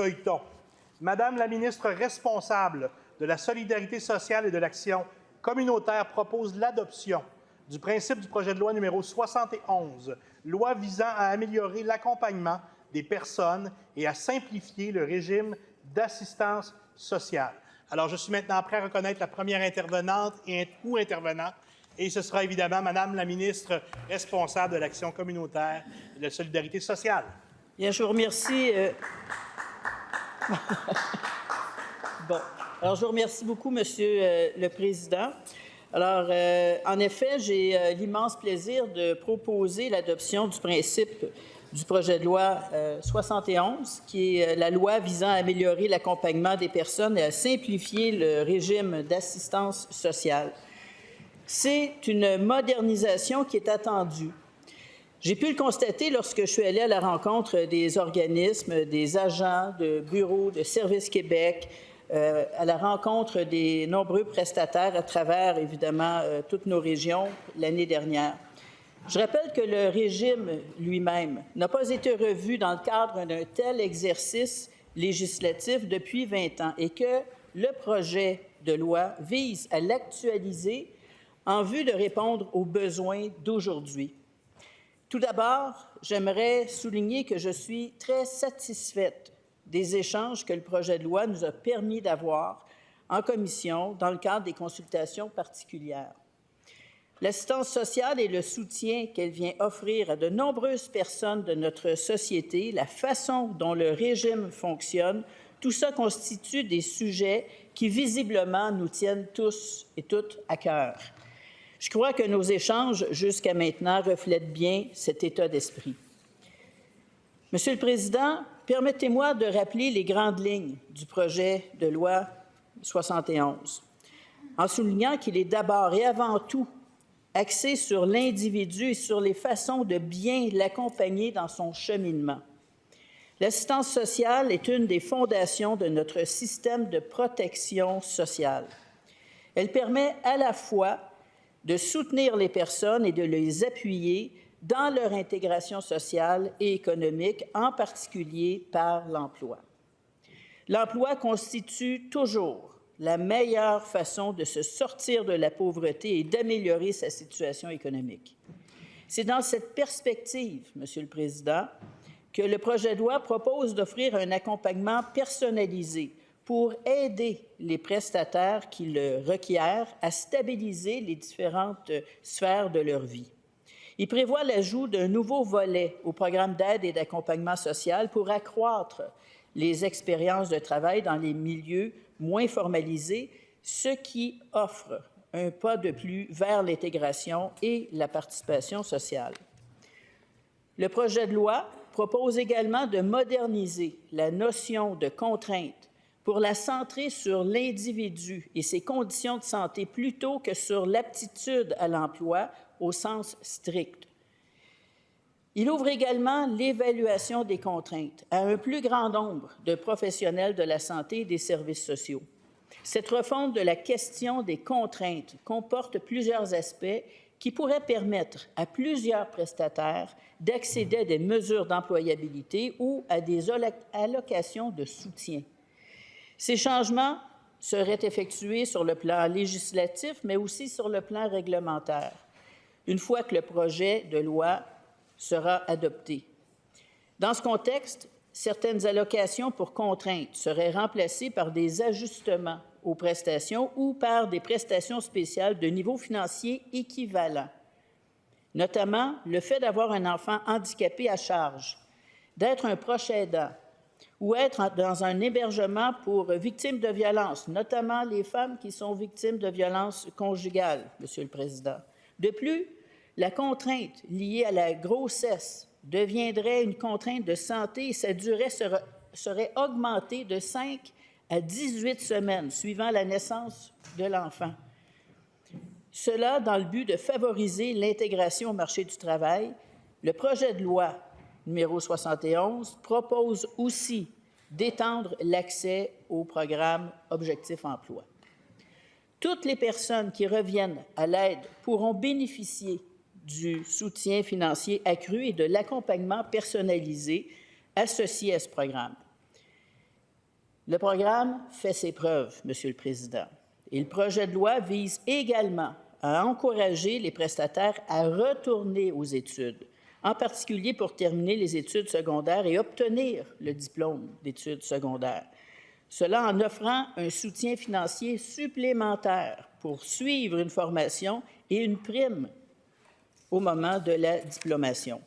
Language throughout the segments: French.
Feuilleton. Madame la ministre responsable de la solidarité sociale et de l'action communautaire propose l'adoption du principe du projet de loi numéro 71, loi visant à améliorer l'accompagnement des personnes et à simplifier le régime d'assistance sociale. Alors, je suis maintenant prêt à reconnaître la première intervenante ou intervenant, et ce sera évidemment Madame la ministre responsable de l'action communautaire et de la solidarité sociale. Bien, je vous remercie. Alors, je vous remercie beaucoup, Monsieur le Président. Alors, en effet, j'ai l'immense plaisir de proposer l'adoption du principe du projet de loi 71, qui est la loi visant à améliorer l'accompagnement des personnes et à simplifier le régime d'assistance sociale. C'est une modernisation qui est attendue. J'ai pu le constater lorsque je suis allée à la rencontre des organismes, des agents de bureaux de Service Québec, à la rencontre des nombreux prestataires à travers, évidemment, toutes nos régions l'année dernière. Je rappelle que le régime lui-même n'a pas été revu dans le cadre d'un tel exercice législatif depuis 20 ans et que le projet de loi vise à l'actualiser en vue de répondre aux besoins d'aujourd'hui. Tout d'abord, j'aimerais souligner que je suis très satisfaite des échanges que le projet de loi nous a permis d'avoir en commission dans le cadre des consultations particulières. L'assistance sociale et le soutien qu'elle vient offrir à de nombreuses personnes de notre société, la façon dont le régime fonctionne, tout ça constitue des sujets qui visiblement nous tiennent tous et toutes à cœur. Je crois que nos échanges jusqu'à maintenant reflètent bien cet état d'esprit. Monsieur le Président, permettez-moi de rappeler les grandes lignes du projet de loi 71, en soulignant qu'il est d'abord et avant tout axé sur l'individu et sur les façons de bien l'accompagner dans son cheminement. L'assistance sociale est une des fondations de notre système de protection sociale. Elle permet à la fois de soutenir les personnes et de les appuyer dans leur intégration sociale et économique, en particulier par l'emploi. L'emploi constitue toujours la meilleure façon de se sortir de la pauvreté et d'améliorer sa situation économique. C'est dans cette perspective, Monsieur le Président, que le projet de loi propose d'offrir un accompagnement personnalisé pour aider les prestataires qui le requièrent à stabiliser les différentes sphères de leur vie. Il prévoit l'ajout d'un nouveau volet au programme d'aide et d'accompagnement social pour accroître les expériences de travail dans les milieux moins formalisés, ce qui offre un pas de plus vers l'intégration et la participation sociale. Le projet de loi propose également de moderniser la notion de contrainte pour la centrer sur l'individu et ses conditions de santé plutôt que sur l'aptitude à l'emploi au sens strict. Il ouvre également l'évaluation des contraintes à un plus grand nombre de professionnels de la santé et des services sociaux. Cette refonte de la question des contraintes comporte plusieurs aspects qui pourraient permettre à plusieurs prestataires d'accéder à des mesures d'employabilité ou à des allocations de soutien. Ces changements seraient effectués sur le plan législatif, mais aussi sur le plan réglementaire, une fois que le projet de loi sera adopté. Dans ce contexte, certaines allocations pour contrainte seraient remplacées par des ajustements aux prestations ou par des prestations spéciales de niveau financier équivalent, notamment le fait d'avoir un enfant handicapé à charge, d'être un proche aidant ou être dans un hébergement pour victimes de violences, notamment les femmes qui sont victimes de violences conjugales, Monsieur le Président. De plus, la contrainte liée à la grossesse deviendrait une contrainte de santé et sa durée serait augmentée de 5 à 18 semaines suivant la naissance de l'enfant. Cela dans le but de favoriser l'intégration au marché du travail. Le projet de loi numéro 71 propose aussi d'étendre l'accès au programme Objectif Emploi. Toutes les personnes qui reviennent à l'aide pourront bénéficier du soutien financier accru et de l'accompagnement personnalisé associé à ce programme. Le programme fait ses preuves, Monsieur le Président, et le projet de loi vise également à encourager les prestataires à retourner aux études, en particulier pour terminer les études secondaires et obtenir le diplôme d'études secondaires. Cela en offrant un soutien financier supplémentaire pour suivre une formation et une prime au moment de la diplomation.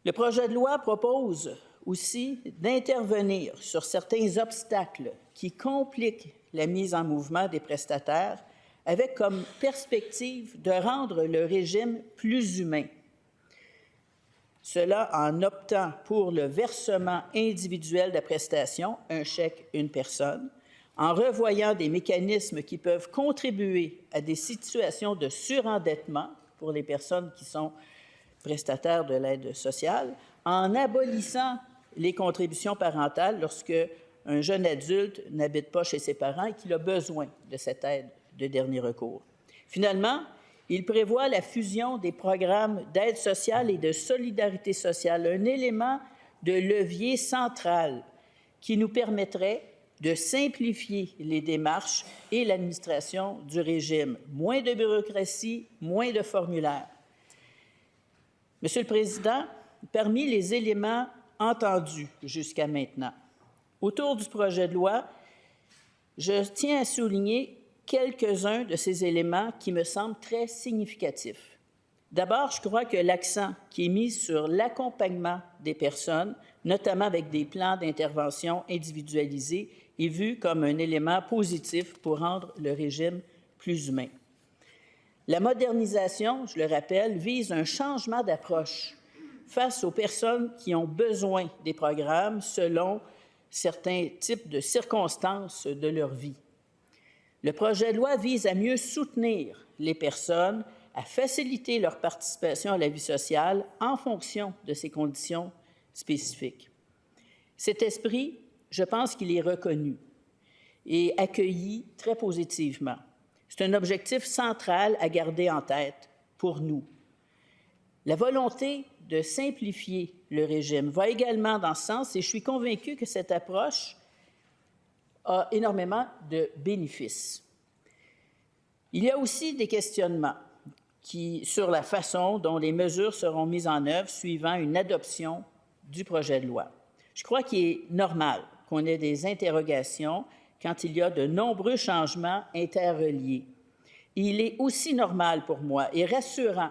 Le projet de loi propose aussi d'intervenir sur certains obstacles qui compliquent la mise en mouvement des prestataires, avec comme perspective de rendre le régime plus humain. Cela en optant pour le versement individuel de la prestation, un chèque, une personne, en revoyant des mécanismes qui peuvent contribuer à des situations de surendettement pour les personnes qui sont prestataires de l'aide sociale, en abolissant les contributions parentales lorsque un jeune adulte n'habite pas chez ses parents et qu'il a besoin de cette aide de dernier recours. Finalement, il prévoit la fusion des programmes d'aide sociale et de solidarité sociale, un élément de levier central qui nous permettrait de simplifier les démarches et l'administration du régime. Moins de bureaucratie, moins de formulaires. Monsieur le Président, parmi les éléments entendus jusqu'à maintenant, autour du projet de loi, je tiens à souligner quelques-uns de ces éléments qui me semblent très significatifs. D'abord, je crois que l'accent qui est mis sur l'accompagnement des personnes, notamment avec des plans d'intervention individualisés, est vu comme un élément positif pour rendre le régime plus humain. La modernisation, je le rappelle, vise un changement d'approche face aux personnes qui ont besoin des programmes selon certains types de circonstances de leur vie. Le projet de loi vise à mieux soutenir les personnes, à faciliter leur participation à la vie sociale en fonction de ces conditions spécifiques. Cet esprit, je pense qu'il est reconnu et accueilli très positivement. C'est un objectif central à garder en tête pour nous. La volonté de simplifier le régime va également dans ce sens et je suis convaincue que cette approche a énormément de bénéfices. Il y a aussi des questionnements sur la façon dont les mesures seront mises en œuvre suivant une adoption du projet de loi. Je crois qu'il est normal qu'on ait des interrogations quand il y a de nombreux changements interreliés. Il est aussi normal pour moi et rassurant,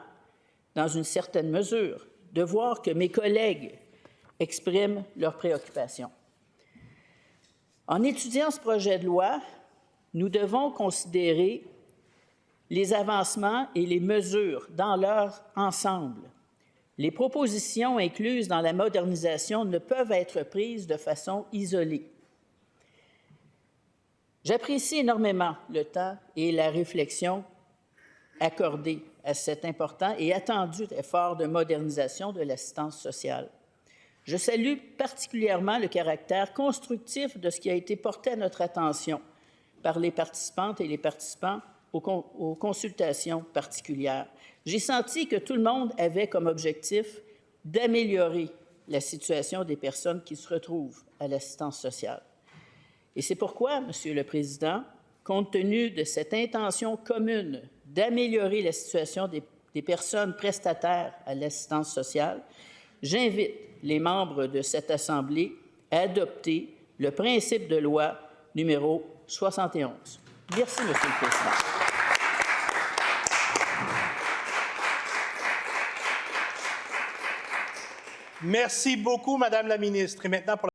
dans une certaine mesure, de voir que mes collègues expriment leurs préoccupations. En étudiant ce projet de loi, nous devons considérer les avancements et les mesures dans leur ensemble. Les propositions incluses dans la modernisation ne peuvent être prises de façon isolée. J'apprécie énormément le temps et la réflexion accordés à cet important et attendu effort de modernisation de l'assistance sociale. Je salue particulièrement le caractère constructif de ce qui a été porté à notre attention par les participantes et les participants aux consultations particulières. J'ai senti que tout le monde avait comme objectif d'améliorer la situation des personnes qui se retrouvent à l'assistance sociale. Et c'est pourquoi, Monsieur le Président, compte tenu de cette intention commune d'améliorer la situation des personnes prestataires à l'assistance sociale, j'invite les membres de cette Assemblée à adopter le principe de loi numéro 71. Merci, Monsieur le Président. Merci beaucoup, Madame la ministre. Et maintenant, pour